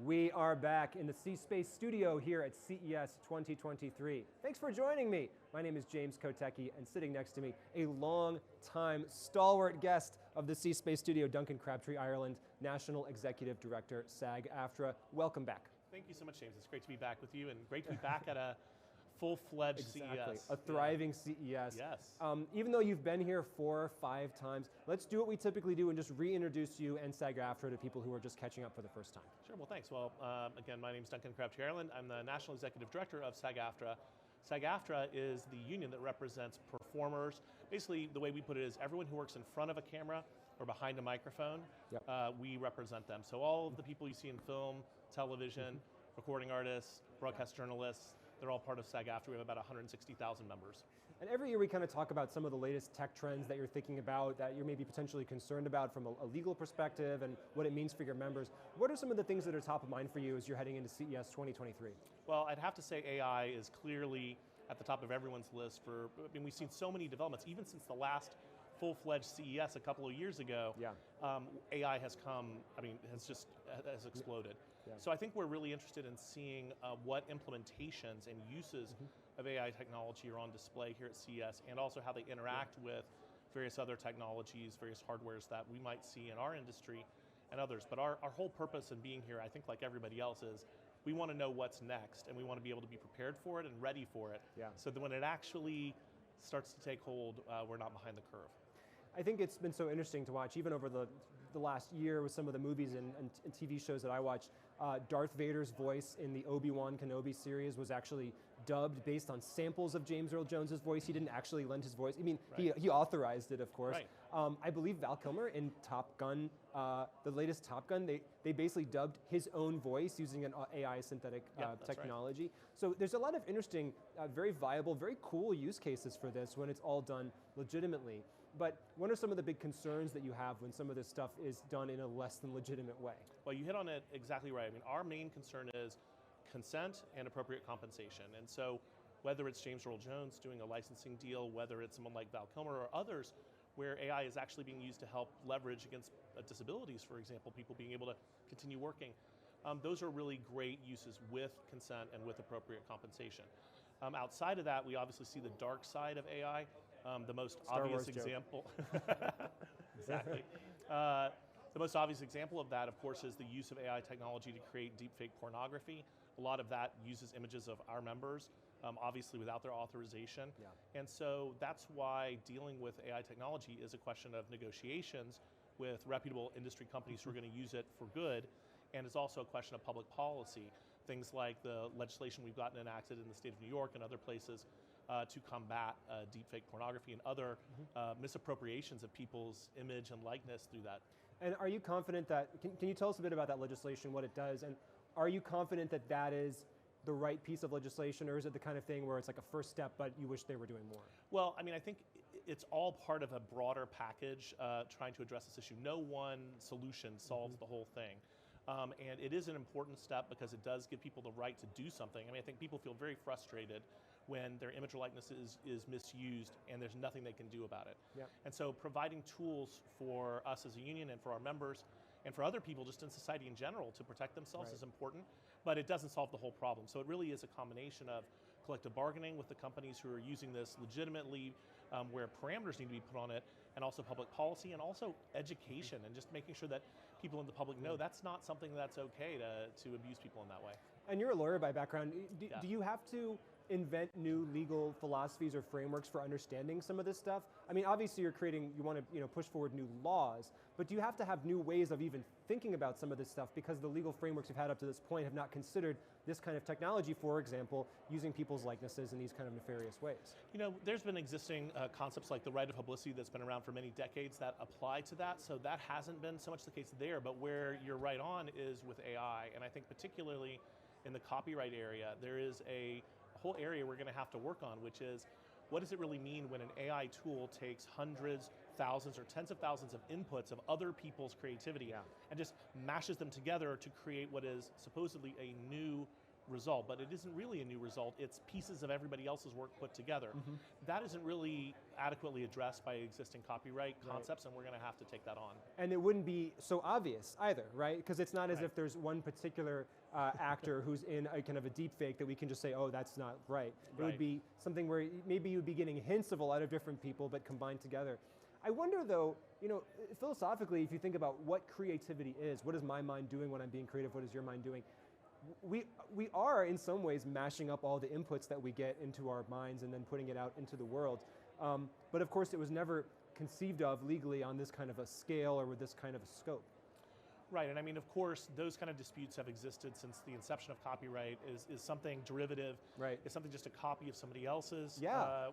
We are back in the C Space Studio here at CES 2023. Thanks for joining me. My name is James Kotecki, and sitting next to me, a long-time stalwart guest of the C Space Studio, Duncan Crabtree-Ireland, National Executive Director, SAG-AFTRA. Welcome back. Thank you so much, James. It's great to be back with you, and great to be back at a full-fledged CES. A thriving CES. Yes. Even though you've been here 4 or 5 times, let's do what we typically do and just reintroduce you and SAG-AFTRA to people who are just catching up for the first time. Sure, well thanks. Well, again, my name is Duncan Crabtree-Ireland. I'm the National Executive Director of SAG-AFTRA. SAG-AFTRA is the union that represents performers. Basically, the way we put it is everyone who works in front of a camera or behind a microphone, we represent them. So all of the people you see in film, television, recording artists, broadcast journalists, they're all part of SAG-AFTRA. We have about 160,000 members. And every year we kind of talk about some of the latest tech trends that you're thinking about, that you're maybe potentially concerned about from a legal perspective and what it means for your members. What are some of the things that are top of mind for you as you're heading into CES 2023? Well, I'd have to say AI is clearly at the top of everyone's list. We've seen so many developments, even since the last full-fledged CES a couple of years ago. AI has has exploded. So I think we're really interested in seeing what implementations and uses of AI technology are on display here at CES, and also how they interact with various other technologies, various hardwares that we might see in our industry and others. But our whole purpose in being here, I think like everybody else, is we want to know what's next, and we want to be able to be prepared for it and ready for it, so that when it actually starts to take hold, we're not behind the curve. I think it's been so interesting to watch, even over the last year with some of the movies and TV shows that I watched. Darth Vader's voice in the Obi-Wan Kenobi series was actually dubbed based on samples of James Earl Jones's voice. He didn't actually lend his voice. I mean, he authorized it, of course. I believe Val Kilmer in Top Gun, the latest Top Gun, they basically dubbed his own voice using an AI synthetic technology. So there's a lot of interesting, very viable, very cool use cases for this when it's all done legitimately. But what are some of the big concerns that you have when some of this stuff is done in a less than legitimate way? Well, you hit on it exactly right. I mean, our main concern is consent and appropriate compensation. And so whether it's James Earl Jones doing a licensing deal, whether it's someone like Val Kilmer or others, where AI is actually being used to help leverage against disabilities, for example, people being able to continue working. Those are really great uses with consent and with appropriate compensation. Outside of that, we obviously see the dark side of AI. The most obvious example, exactly. The most obvious example of that, of course, is the use of AI technology to create deepfake pornography. A lot of that uses images of our members, obviously without their authorization. And so that's why dealing with AI technology is a question of negotiations with reputable industry companies who are going to use it for good, and it's also a question of public policy. Things like the legislation we've gotten enacted in the state of New York and other places to combat deepfake pornography and other misappropriations of people's image and likeness through that. And are you confident that, can you tell us a bit about that legislation, what it does, and are you confident that that is the right piece of legislation, or is it the kind of thing where it's like a first step but you wish they were doing more? Well, I mean, I think it's all part of a broader package trying to address this issue. No one solution solves the whole thing. And it is an important step because it does give people the right to do something. I mean, I think people feel very frustrated when their image or likeness is misused and there's nothing they can do about it. And so providing tools for us as a union and for our members and for other people just in society in general to protect themselves is important, but it doesn't solve the whole problem. So it really is a combination of collective bargaining with the companies who are using this legitimately, where parameters need to be put on it, and also public policy, and also education, and just making sure that people in the public know that's not something that's okay to abuse people in that way. And you're a lawyer by background. Do you have to invent new legal philosophies or frameworks for understanding some of this stuff? I mean, obviously you want to push forward new laws, but do you have to have new ways of even thinking about some of this stuff because the legal frameworks you've had up to this point have not considered this kind of technology, for example, using people's likenesses in these kind of nefarious ways? You know, there's been existing concepts like the right of publicity that's been around for many decades that apply to that, so that hasn't been so much the case there, but where you're right on is with AI, and I think particularly in the copyright area, there is a whole area we're going to have to work on, which is what does it really mean when an AI tool takes hundreds, thousands, or tens of thousands of inputs of other people's creativity and just mashes them together to create what is supposedly a new result, but it isn't really a new result. It's pieces of everybody else's work put together. That isn't really adequately addressed by existing copyright concepts, and we're going to have to take that on. And it wouldn't be so obvious either, right? Because it's not as if there's one particular actor who's in a kind of a deep fake that we can just say, oh, that's not right. It would be something where maybe you'd be getting hints of a lot of different people, but combined together. I wonder though, you know, philosophically, if you think about what creativity is, what is my mind doing when I'm being creative, what is your mind doing? We are in some ways mashing up all the inputs that we get into our minds and then putting it out into the world. But of course it was never conceived of legally on this kind of a scale or with this kind of a scope. Right, and I mean, of course, those kind of disputes have existed since the inception of copyright. Is something derivative? Right. Is something just a copy of somebody else's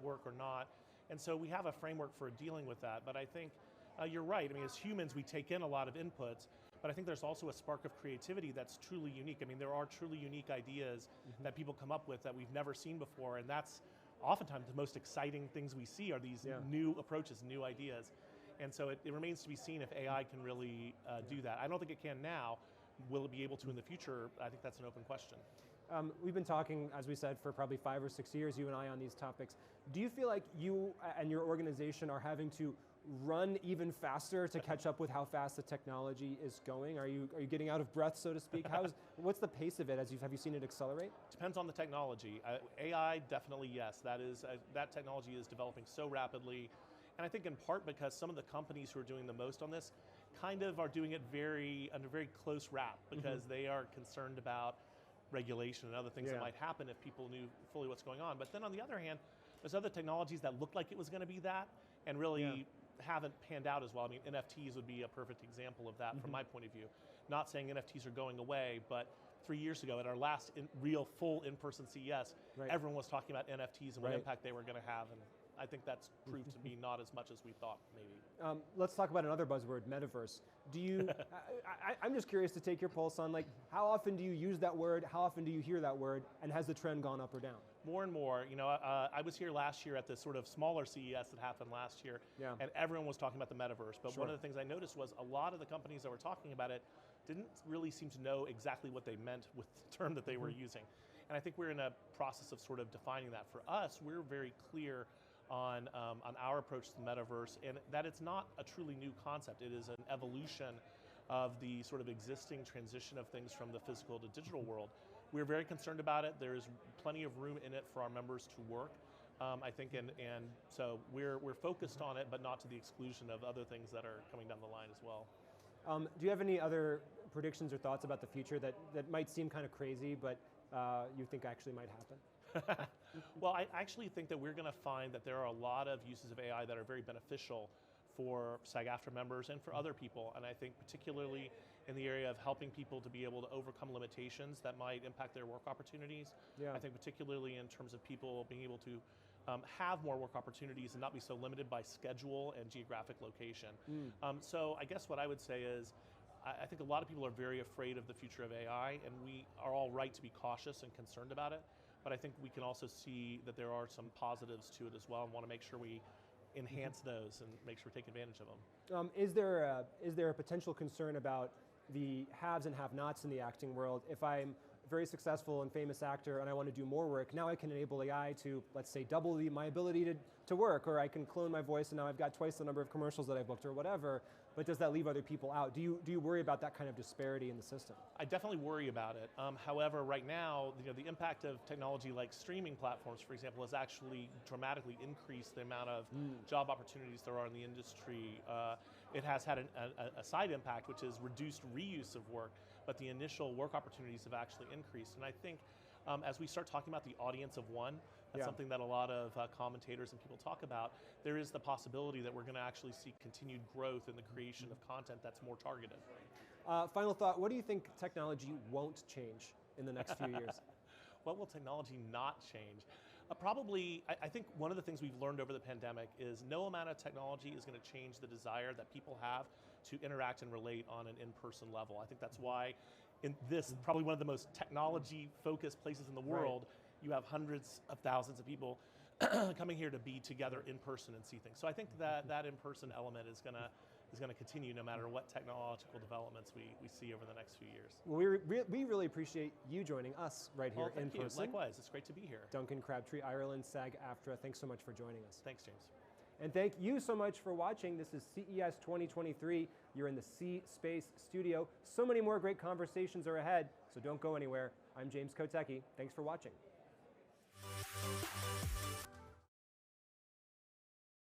work or not? And so we have a framework for dealing with that, but I think you're right. I mean, as humans, we take in a lot of inputs, but I think there's also a spark of creativity that's truly unique. I mean, there are truly unique ideas that people come up with that we've never seen before, and that's oftentimes the most exciting things we see are these new approaches, new ideas. And so it remains to be seen if AI can really do that. I don't think it can now. Will it be able to in the future? I think that's an open question. We've been talking, as we said, for probably 5 or 6 years, you and I, on these topics. Do you feel like you and your organization are having to run even faster to catch up with how fast the technology is going? Are you getting out of breath, so to speak? What's the pace of it? Have you seen it accelerate? Depends on the technology. AI, definitely yes. That technology is developing so rapidly, and I think in part because some of the companies who are doing the most on this kind of are doing it under very close wrap because they are concerned about regulation and other things that might happen if people knew fully what's going on. But then on the other hand, there's other technologies that look like it was going to be that and really haven't panned out as well. I mean, NFTs would be a perfect example of that from my point of view. Not saying NFTs are going away, but 3 years ago at our last real full in-person CES, everyone was talking about NFTs and what impact they were going to have, and I think that's proved to be not as much as we thought, maybe. Let's talk about another buzzword, metaverse. Do you, I'm just curious to take your pulse on, like, how often do you use that word, how often do you hear that word, and has the trend gone up or down? More and more. You know, I was here last year at this sort of smaller CES that happened last year, and everyone was talking about the metaverse, but one of the things I noticed was a lot of the companies that were talking about it didn't really seem to know exactly what they meant with the term that they were using. And I think we're in a process of sort of defining that. For us, we're very clear on our approach to the metaverse, and that it's not a truly new concept. It is an evolution of the sort of existing transition of things from the physical to digital world. We're very concerned about it. There's plenty of room in it for our members to work, I think, and so we're focused on it, but not to the exclusion of other things that are coming down the line as well. Do you have any other predictions or thoughts about the future that might seem kind of crazy, but you think actually might happen? Well, I actually think that we're going to find that there are a lot of uses of AI that are very beneficial for SAGAFTRA members and for other people, and I think particularly in the area of helping people to be able to overcome limitations that might impact their work opportunities. I think particularly in terms of people being able to have more work opportunities and not be so limited by schedule and geographic location. So I guess what I would say is, I think a lot of people are very afraid of the future of AI, and we are all right to be cautious and concerned about it. But I think we can also see that there are some positives to it as well, and want to make sure we enhance those and make sure we take advantage of them. Is there a potential concern about the haves and have-nots in the acting world? If I'm a very successful and famous actor and I want to do more work, now I can enable AI to, let's say, double my ability to work, or I can clone my voice and now I've got twice the number of commercials that I booked or whatever, but does that leave other people out? Do you worry about that kind of disparity in the system? I definitely worry about it. However, right now, the impact of technology like streaming platforms, for example, has actually dramatically increased the amount of job opportunities there are in the industry. It has had a side impact, which is reduced reuse of work, but the initial work opportunities have actually increased. And I think as we start talking about the audience of one, that's something that a lot of commentators and people talk about, there is the possibility that we're going to actually see continued growth in the creation of content that's more targeted. Final thought, what do you think technology won't change in the next few years? What will technology not change? Probably, I think one of the things we've learned over the pandemic is no amount of technology is going to change the desire that people have to interact and relate on an in-person level. I think that's why in this, probably one of the most technology-focused places in the world, you have hundreds of thousands of people coming here to be together in person and see things. So I think that in-person element is going to is going to continue no matter what technological developments we see over the next few years. Well, we really appreciate you joining us right here in person. Likewise, it's great to be here. Duncan Crabtree-Ireland, SAGAFTRA, thanks so much for joining us. Thanks, James. And thank you so much for watching. This is CES 2023. You're in the C Space Studio. So many more great conversations are ahead, so don't go anywhere. I'm James Kotecki. Thanks for watching.